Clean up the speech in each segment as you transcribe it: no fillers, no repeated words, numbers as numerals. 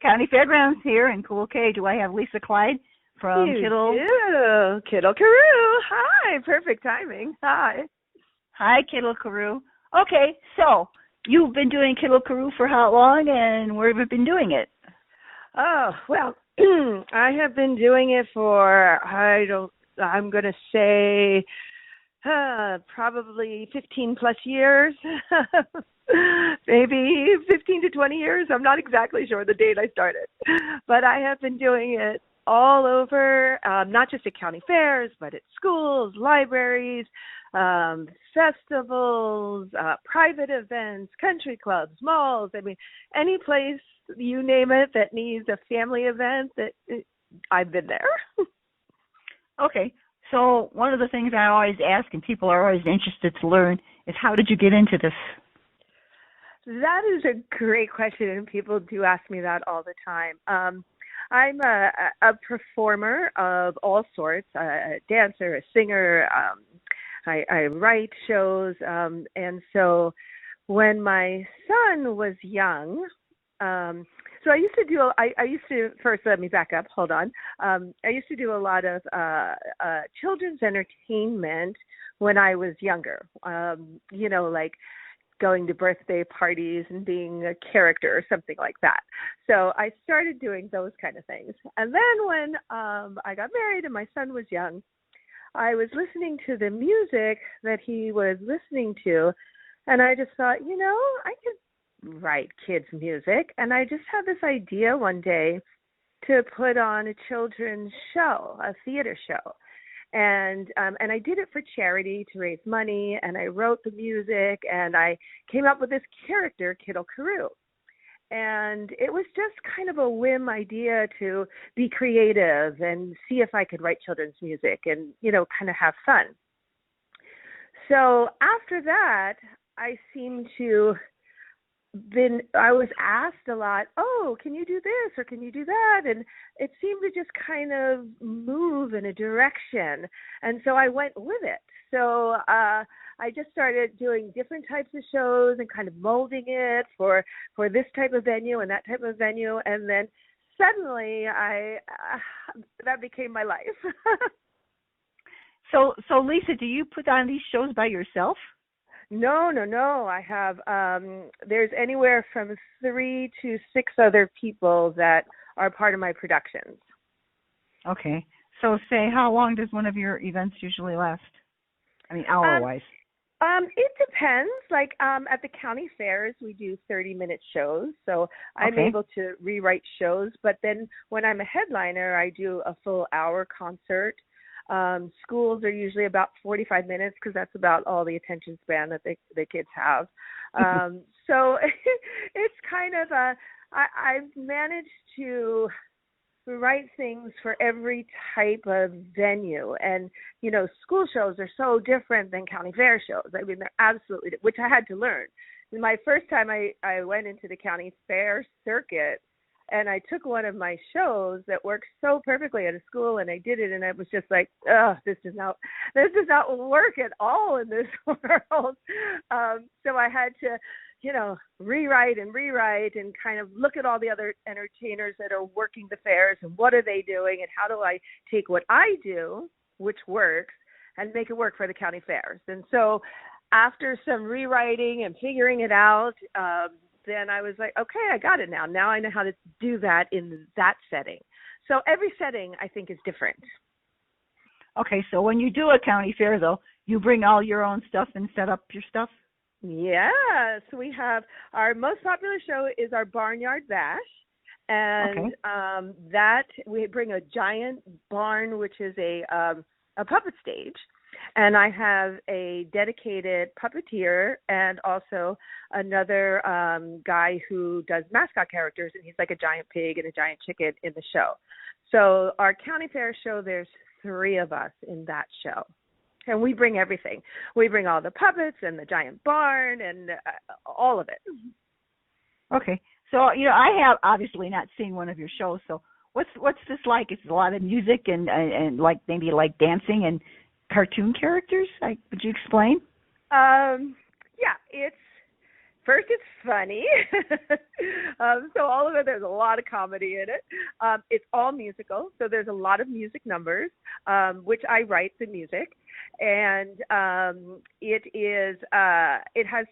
County Fairgrounds here in CoolKay. Do I have Lisa-Clyde from You Kiddle? do. Kiddle Karoo. Hi. Perfect timing. Hi. Hi, Kiddle Karoo. Okay, so you've been doing Kiddle Karoo for how long, and where have you been doing it? Oh, well, I have been doing it for, I'm going to say probably 15 plus years. Maybe 15 to 20 years. I'm not exactly sure the date I started. But I have been doing it all over, not just at county fairs, but at schools, libraries, festivals, private events, country clubs, malls. I mean, any place, you name it, that needs a family event, I've been there. Okay, so one of the things I always ask, and people are always interested to learn, is how did you get into this? That is a great question, and people do ask me that all the time. I'm a performer of all sorts, a dancer, a singer. I write shows, and so when my son was young, so I used to, first let me back up, hold on. I used to do a lot of children's entertainment when I was younger, like going to birthday parties and being a character or something like that. So I started doing those kind of things. And then when I got married and my son was young, I was listening to the music that he was listening to, and I just thought, I could write kids' music. And I just had this idea one day to put on a children's show, a theater show. And I did it for charity to raise money, and I wrote the music, and I came up with this character, Kiddle Karoo. And it was just kind of a whim idea to be creative and see if I could write children's music and, kind of have fun. So after that, I was asked a lot, oh, can you do this or can you do that? And it seemed to just kind of move in a direction. And so I went with it. So I just started doing different types of shows and kind of molding it for this type of venue and that type of venue. And then suddenly that became my life. So Lisa, do you put on these shows by yourself? No. I have, there's anywhere from 3 to 6 other people that are part of my productions. Okay. So say, how long does one of your events usually last? I mean, hour-wise. It depends. Like at the county fairs, we do 30-minute shows. So I'm able to rewrite shows. But then when I'm a headliner, I do a full hour concert. Schools are usually about 45 minutes because that's about all the attention span that the kids have. So it's kind of I've managed to write things for every type of venue. And, school shows are so different than county fair shows. I mean, they're absolutely, which I had to learn. My first time I went into the county fair circuit, and I took one of my shows that worked so perfectly at a school, and I did it, and it was just like, this does not work at all in this world. So I had to, rewrite and kind of look at all the other entertainers that are working the fairs and what are they doing and how do I take what I do, which works, and make it work for the county fairs. And so after some rewriting and figuring it out, then I was like, okay, I got it now. Now I know how to do that in that setting. So every setting, I think, is different. Okay, so when you do a county fair, though, you bring all your own stuff and set up your stuff? Yes, we have our most popular show is our Barnyard Bash. And that we bring a giant barn, which is a puppet stage. And I have a dedicated puppeteer and also another guy who does mascot characters, and he's like a giant pig and a giant chicken in the show. So our county fair show, there's 3 of us in that show. And we bring everything. We bring all the puppets and the giant barn and all of it. Okay. So, I have obviously not seen one of your shows. So what's this like? Is it a lot of music and like maybe like dancing and cartoon characters? Would you explain? Yeah, it's First, it's funny. So all of it, there's a lot of comedy in it. It's all musical, so there's a lot of music numbers, which I write the music. And it has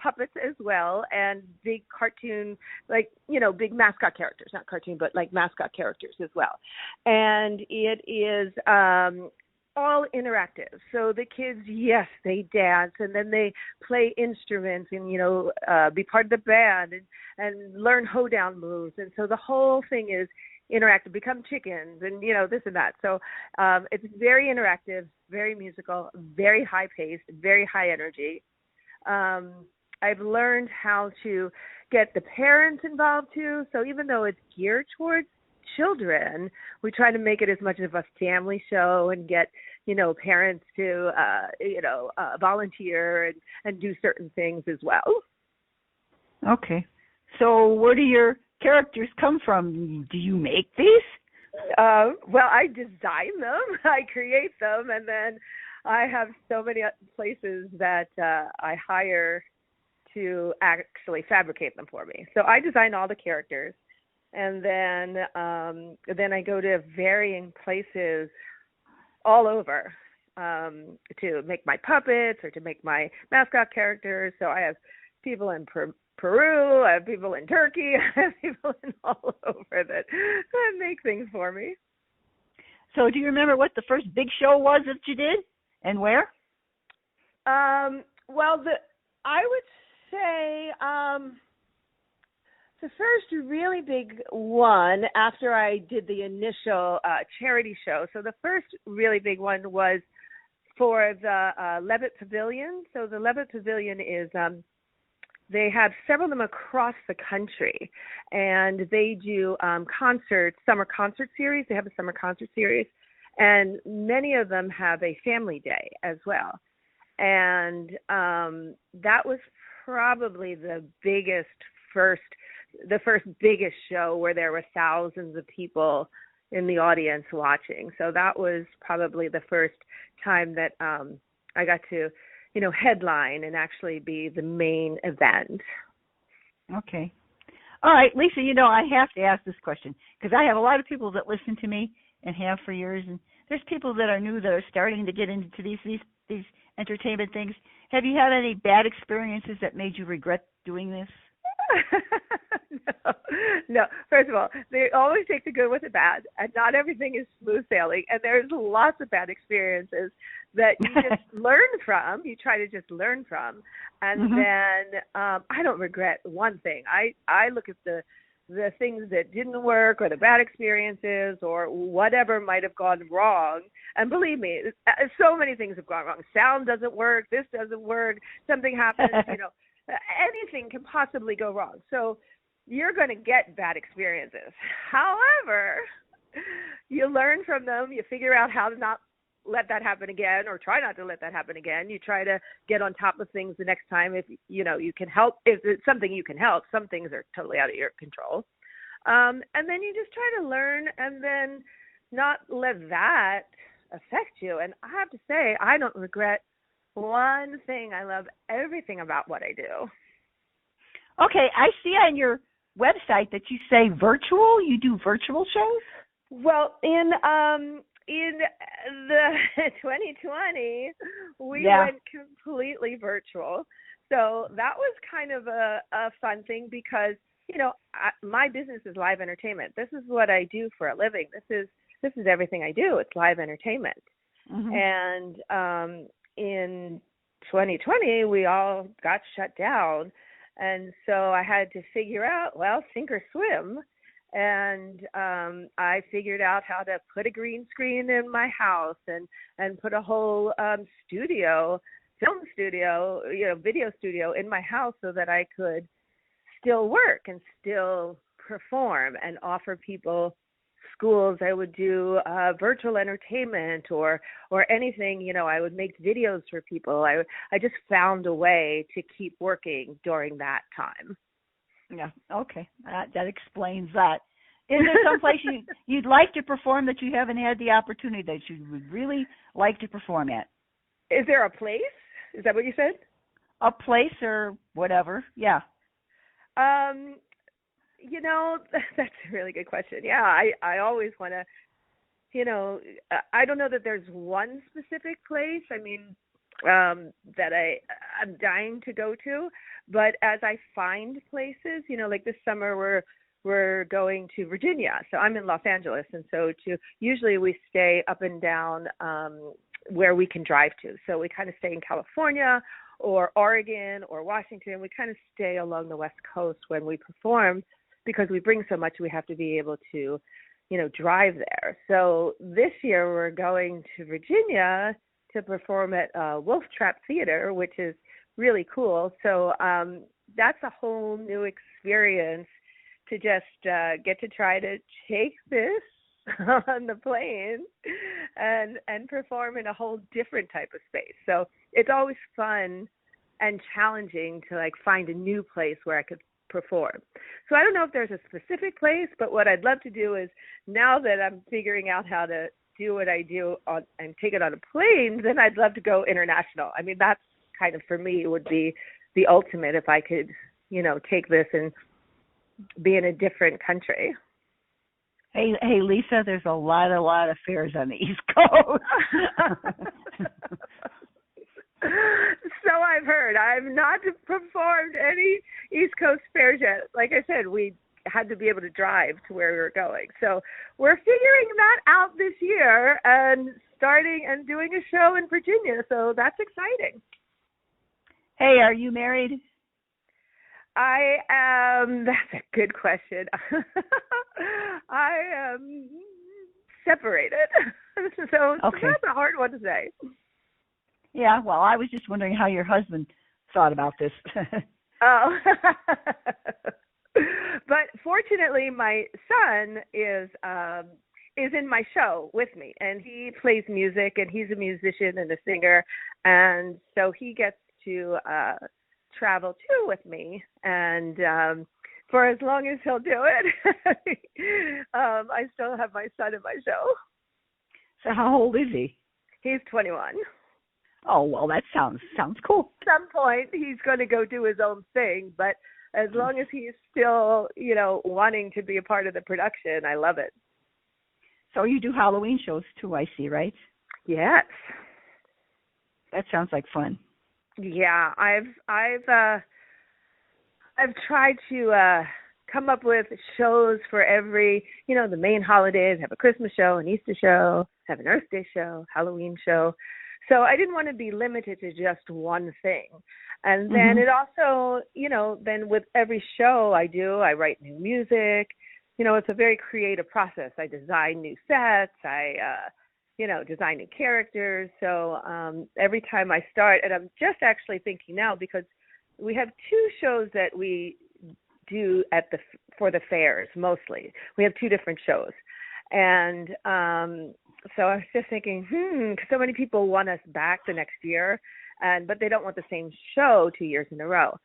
puppets as well, and big cartoon, like, big mascot characters, not cartoon, but like mascot characters as well. And it is all interactive. So the kids, yes, they dance, and then they play instruments and, be part of the band and learn hoedown moves. And so the whole thing is interactive, become chickens and, this and that. So it's very interactive, very musical, very high-paced, very high energy. I've learned how to get the parents involved, too. So even though it's geared towards children, we try to make it as much of a family show and get, parents to, volunteer and do certain things as well. Okay. So where do your characters come from? Do you make these? Well, I design them, I create them, and then I have so many places that I hire to actually fabricate them for me. So I design all the characters, and then I go to varying places all over to make my puppets or to make my mascot characters. So I have people in Peru, I have people in Turkey, I have people in all over that make things for me. So do you remember what the first big show was that you did and where? Well, I would say the first really big one after I did the initial charity show. So the first really big one was for the Levitt Pavilion. So the Levitt Pavilion is they have several of them across the country, and they do concerts, summer concert series. They have a summer concert series, and many of them have a family day as well. And that was probably the first biggest show where there were thousands of people in the audience watching. So that was probably the first time that I got to, headline and actually be the main event. Okay. All right, Lisa, I have to ask this question because I have a lot of people that listen to me and have for years, and there's people that are new that are starting to get into these entertainment things. Have you had any bad experiences that made you regret doing this? No. First of all, they always take the good with the bad, and not everything is smooth sailing. And there's lots of bad experiences that you just learn from. You try to just learn from, and then I don't regret one thing. I look at the things that didn't work or the bad experiences or whatever might have gone wrong. And believe me, so many things have gone wrong. Sound doesn't work. This doesn't work. Something happens. Anything can possibly go wrong. So you're going to get bad experiences. However, you learn from them. You figure out how to not let that happen again, or try not to let that happen again. You try to get on top of things the next time if you can help. If it's something you can help, some things are totally out of your control. And then you just try to learn and then not let that affect you. And I have to say, I don't regret one thing. I love everything about what I do. Okay, I see on your website that you say virtual. You do virtual shows? Well, in the 2020, we went completely virtual. So that was kind of a fun thing because, my business is live entertainment. This is what I do for a living. This is everything I do. It's live entertainment. And in 2020, we all got shut down. And so I had to figure out, sink or swim. And I figured out how to put a green screen in my house and put a whole film studio, video studio in my house so that I could still work and still perform and offer people schools. I would do virtual entertainment or anything, I would make videos for people. I just found a way to keep working during that time. Yeah, okay. That explains that. Is there some place you'd like to perform that you haven't had the opportunity that you would really like to perform at? Is there a place? Is that what you said? a place or whatever. Yeah. Um, that's a really good question. Yeah, I always want to, I don't know that there's one specific place. I mean, that I'm dying to go to, but as I find places, like this summer we're going to Virginia. So I'm in Los Angeles, and so usually we stay up and down where we can drive to. So we kind of stay in California or Oregon or Washington. We kind of stay along the West Coast when we perform because we bring so much. We have to be able to, drive there. So this year we're going to Virginia to perform at Wolf Trap Theater, which is really cool. So that's a whole new experience to just get to try to take this on the plane and perform in a whole different type of space. So it's always fun and challenging to find a new place where I could perform. So I don't know if there's a specific place, but what I'd love to do is, now that I'm figuring out how to do what I do and take it on a plane, then I'd love to go international. I mean, that's kind of, for me, would be the ultimate if I could, take this and be in a different country. Hey, Lisa, there's a lot of fairs on the East Coast. So I've heard. I've not performed any East Coast fairs yet. Like I said, we had to be able to drive to where we were going. So we're figuring that out this year and starting and doing a show in Virginia. So that's exciting. Hey, are you married? I am. That's a good question. I am separated. So okay. That's a hard one to say. Yeah, well, I was just wondering how your husband thought about this. Oh. But fortunately, my son is in my show with me, and he plays music, and he's a musician and a singer, and so he gets to travel too with me, and for as long as he'll do it, I still have my son in my show. So how old is he? He's 21. Oh, well, that sounds cool. At some point, he's going to go do his own thing, but as long as he's still, wanting to be a part of the production, I love it. So you do Halloween shows too, I see, right? Yes. That sounds like fun. Yeah, I've tried to come up with shows for every, the main holidays. Have a Christmas show, an Easter show, have an Earth Day show, Halloween show. So I didn't want to be limited to just one thing. And then it also, then with every show I write new music. It's a very creative process. I design new sets. I, design new characters. So every time I start, and I'm just actually thinking now, because we have two shows that we do for the fairs mostly. We have two different shows. And so I was just thinking, because so many people want us back the next year, but they don't want the same show 2 years in a row.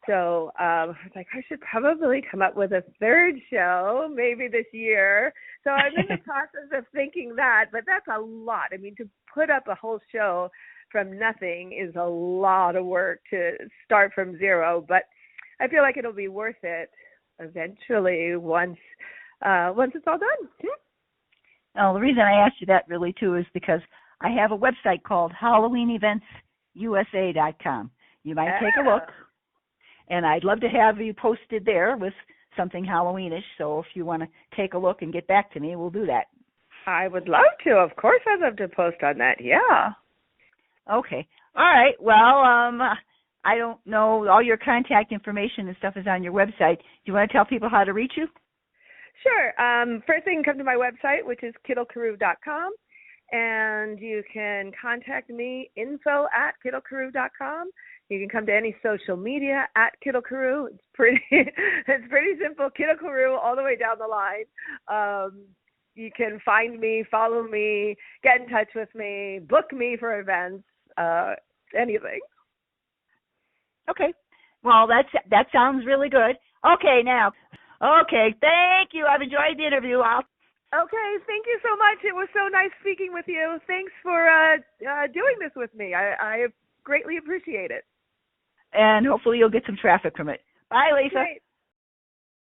So I was like, I should probably come up with a third show maybe this year. So I'm in the process of thinking that, but that's a lot. I mean, to put up a whole show from nothing is a lot of work to start from zero, but I feel like it'll be worth it eventually once it's all done. Well, the reason I asked you that really too is because I have a website called HalloweenEventsUSA.com. You might take a look, and I'd love to have you posted there with something Halloweenish. So if you want to take a look and get back to me, we'll do that. I would love to. Of course, I'd love to post on that. Yeah. Okay. All right. Well, I don't know. All your contact information and stuff is on your website. Do you want to tell people how to reach you? Sure. First thing, come to my website, which is KiddleKaroo.com, and you can contact me, info@KiddleKaroo.com. You can come to any social media @KiddleKaroo. It's pretty simple. Kiddle Karoo all the way down the line. You can find me, follow me, get in touch with me, book me for events, anything. Okay. Well, that sounds really good. Okay, now. Okay, thank you. I've enjoyed the interview. Okay, thank you so much. It was so nice speaking with you. Thanks for doing this with me. I greatly appreciate it. and hopefully you'll get some traffic from it. Bye, Lisa. Great.